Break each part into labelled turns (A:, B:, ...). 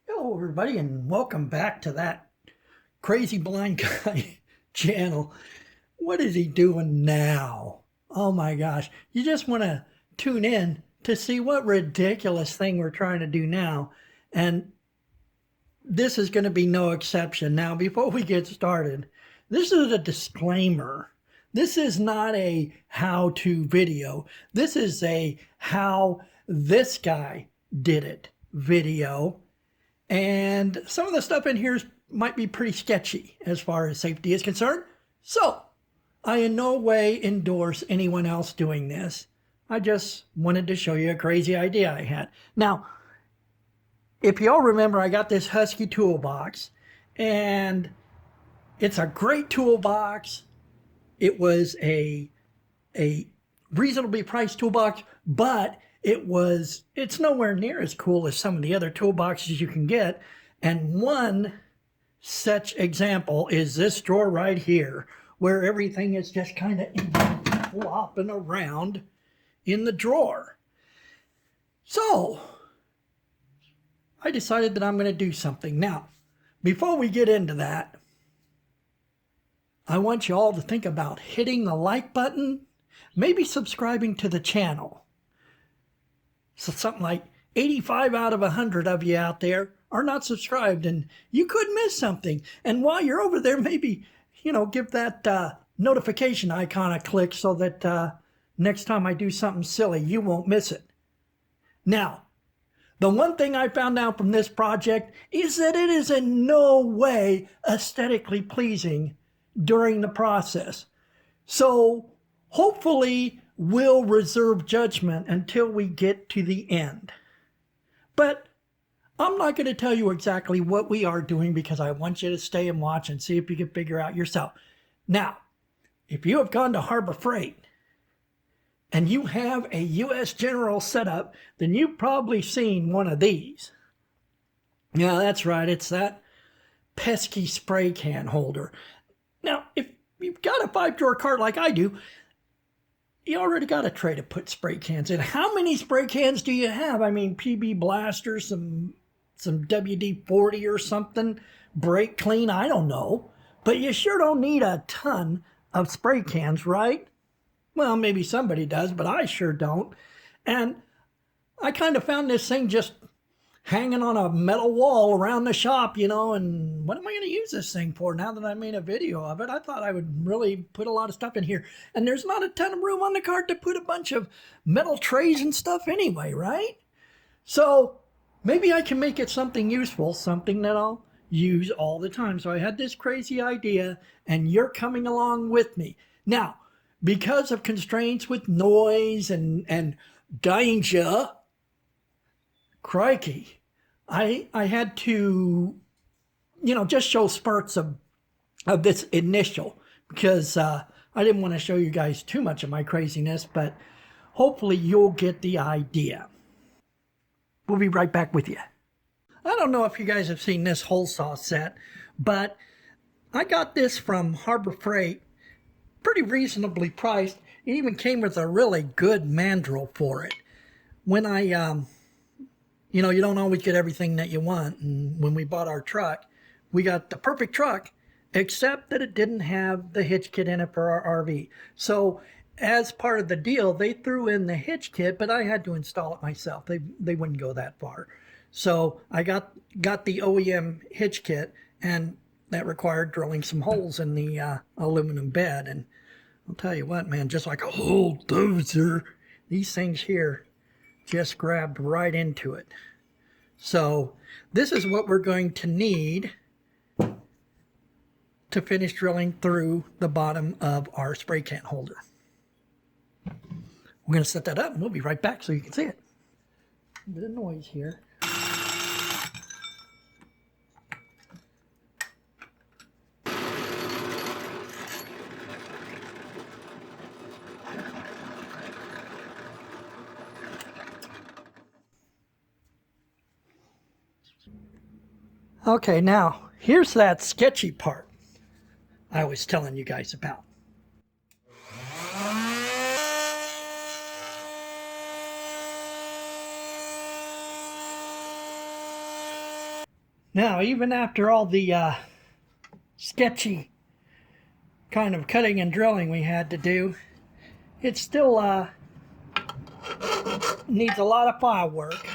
A: Hello, everybody, and welcome back to that crazy blind guy channel. What is he doing now? Oh my gosh. You just want to tune in to see what ridiculous thing we're trying to do now. And this is going to be no exception. Now, before we get started, this is a disclaimer. This is not a how-to video. This is a how this guy did it video. And some of the stuff in here might be pretty sketchy as far as safety is concerned. So, I in no way endorse anyone else doing this. I just wanted to show you a crazy idea I had. Now, if you all remember, I got this Husky toolbox, and it's a great toolbox. It was a reasonably priced toolbox, but it's nowhere near as cool as some of the other toolboxes you can get. And one such example is this drawer right here, where everything is just kind of flopping around in the drawer. So I decided that I'm going to do something. Now, before we get into that, I want you all to think about hitting the like button, maybe subscribing to the channel. So something like 85 out of 100 of you out there are not subscribed, and you could miss something. And while you're over there, maybe, give that notification icon a click so that next time I do something silly, you won't miss it. Now, the one thing I found out from this project is that it is in no way aesthetically pleasing during the process. So hopefully we'll reserve judgment until we get to the end. But I'm not going to tell you exactly what we are doing because I want you to stay and watch and see if you can figure out yourself. Now, if you have gone to Harbor Freight and you have a U.S. General setup, then you've probably seen one of these. Yeah, that's right. It's that pesky spray can holder. Now, if you've got a 5-drawer cart like I do, you already got a tray to put spray cans in. How many spray cans do you have? I mean, PB Blaster, some WD-40 or something, Brake Clean, I don't know. But you sure don't need a ton of spray cans, right? Well, maybe somebody does, but I sure don't. And I kind of found this thing just hanging on a metal wall around the shop, and what am I going to use this thing for now that I made a video of it? I thought I would really put a lot of stuff in here. And there's not a ton of room on the cart to put a bunch of metal trays and stuff anyway, right? So maybe I can make it something useful, something that I'll use all the time. So I had this crazy idea, and you're coming along with me. Now, because of constraints with noise and danger, crikey, I had to, just show spurts of this initial because I didn't want to show you guys too much of my craziness, but hopefully you'll get the idea. We'll be right back with you. I don't know if you guys have seen this hole saw set, but I got this from Harbor Freight, pretty reasonably priced. It even came with a really good mandrel for it. When I you don't always get everything that you want. And when we bought our truck, we got the perfect truck, except that it didn't have the hitch kit in it for our RV. So as part of the deal, they threw in the hitch kit, but I had to install it myself. They wouldn't go that far. So I got the OEM hitch kit, and that required drilling some holes in the aluminum bed. And I'll tell you what, man, just like a bulldozer, these things here just grabbed right into it. So this is what we're going to need to finish drilling through the bottom of our spray can holder. We're going to set that up and we'll be right back so you can see it. A bit of noise here. Okay, now here's that sketchy part I was telling you guys about. Now, even after all the sketchy kind of cutting and drilling we had to do, it still needs a lot of file work.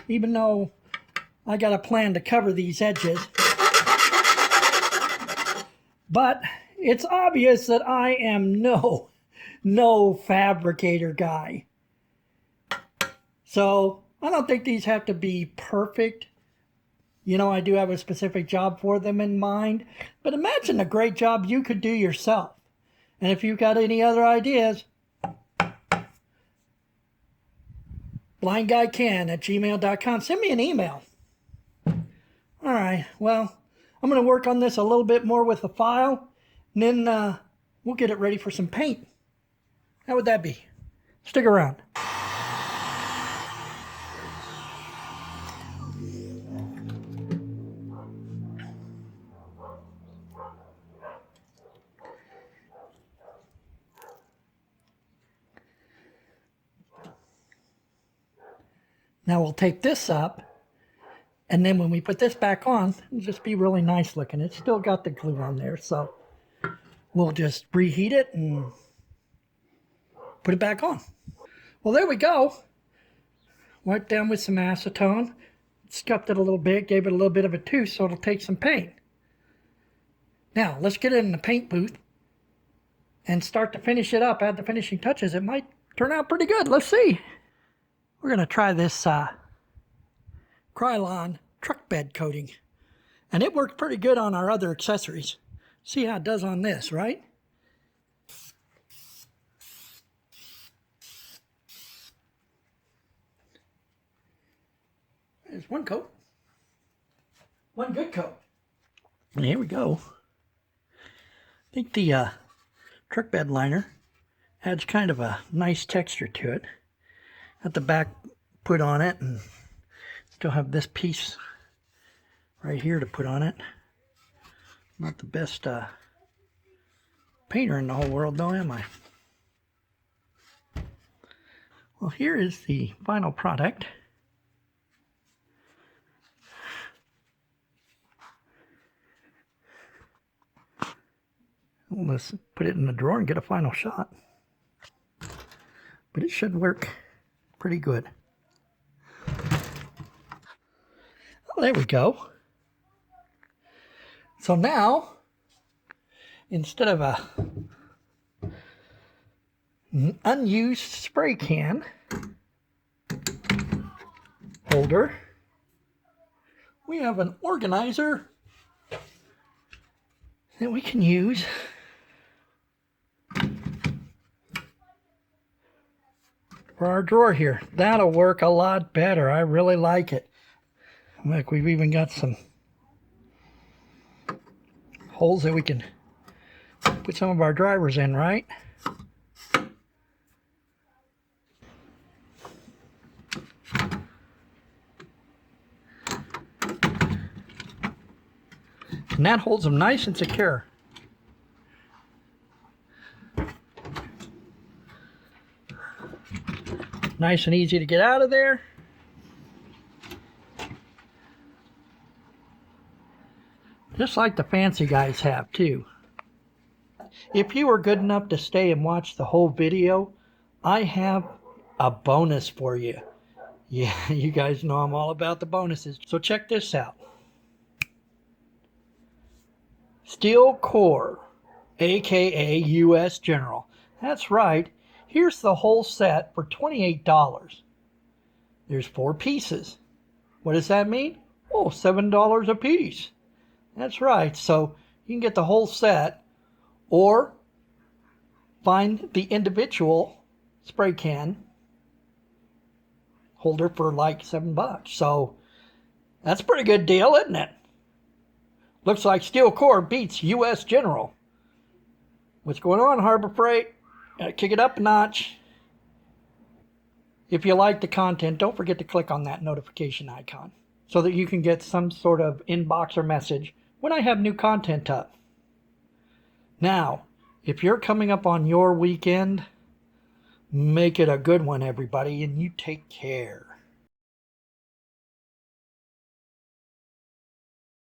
A: Even though I got a plan to cover these edges. But it's obvious that I am no fabricator guy. So I don't think these have to be perfect. You know, I do have a specific job for them in mind. But imagine a great job you could do yourself. And if you've got any other ideas, blindguycan@gmail.com. Send me an email. All right, well, I'm going to work on this a little bit more with the file, and then we'll get it ready for some paint. How would that be? Stick around. Now we'll take this up, and then when we put this back on, it'll just be really nice looking. It's still got the glue on there, so we'll just reheat it and put it back on. Well, there we go. Wiped down with some acetone, scuffed it a little bit, gave it a little bit of a tooth so it'll take some paint. Now, let's get it in the paint booth and start to finish it up, add the finishing touches. It might turn out pretty good. Let's see. We're going to try this Krylon truck bed coating. And it worked pretty good on our other accessories. See how it does on this, right? There's one coat. One good coat. And here we go. I think the truck bed liner adds kind of a nice texture to it. At the back put on it, and still have this piece right here to put on it. Not the best painter in the whole world though, am I? Well, here is the final product. Let's put it in the drawer and get a final shot. But it should work pretty good. Well, there we go. So now, instead of an unused spray can holder, we have an organizer that we can use for our drawer here. That'll work a lot better. I really like it. Look, we've even got some holes that we can put some of our drivers in, right? And that holds them nice and secure. Nice and easy to get out of there. Just like the fancy guys have too. If you were good enough to stay and watch the whole video, I have a bonus for you. Yeah, you guys know I'm all about the bonuses. So check this out. Steel core, aka US General. That's right. Here's the whole set for $28. There's 4 pieces. What does that mean? Oh, $7 a piece. That's right. So you can get the whole set or find the individual spray can holder for like $7. So that's a pretty good deal, isn't it? Looks like Steel Core beats US General. What's going on, Harbor Freight? Gotta kick it up a notch. If you like the content, don't forget to click on that notification icon so that you can get some sort of inbox or message when I have new content up. Now, if you're coming up on your weekend, make it a good one, everybody, and you take care.